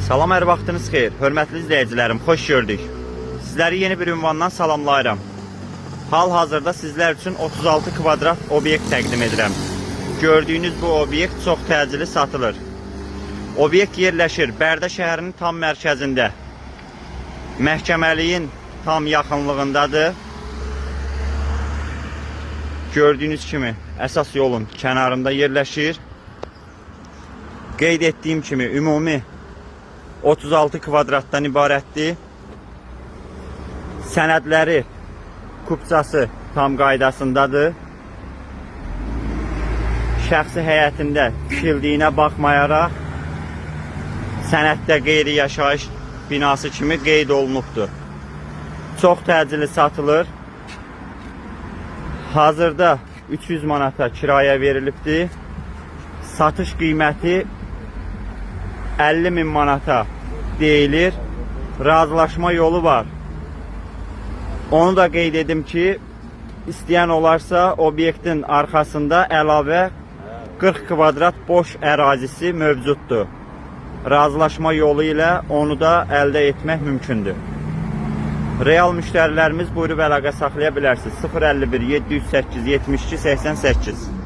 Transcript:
Salam, hər vaxtınız xeyir. Hörmətli izləyicilərim, xoş gördük. Sizləri yeni bir ünvandan salamlayıram. Hal-hazırda sizlər üçün 36 kvadrat obyekt təqdim edirəm. Gördüyünüz bu obyekt çox təcili satılır. Obyekt yerləşir Bərdə şəhərinin tam mərkəzində. Məhkəməliyin tam yaxınlığındadır. Gördüyünüz kimi əsas yolun kənarında yerləşir. Qeyd etdiyim kimi ümumi 36 kvadratdan ibarətdir. Sənədləri, kupçası tam qaydasındadır. Şəxsi həyətində tikildiyinə baxmayaraq sənəddə qeyri-yaşayış binası kimi qeyd olunubdur. Çox təcili satılır. Hazırda 300 manata kiraya verilibdir. Satış qiyməti 50.000 manata deyilir. Razılaşma yolu var. Onu da qeyd edim ki, istəyən olarsa obyektin arxasında əlavə 40 kvadrat boş ərazisi mövcuddur. Razılaşma yolu ilə onu da əldə etmək mümkündür. Real müştərilərimiz buyurub əlaqə saxlaya bilərsiniz. 051 708 72 88.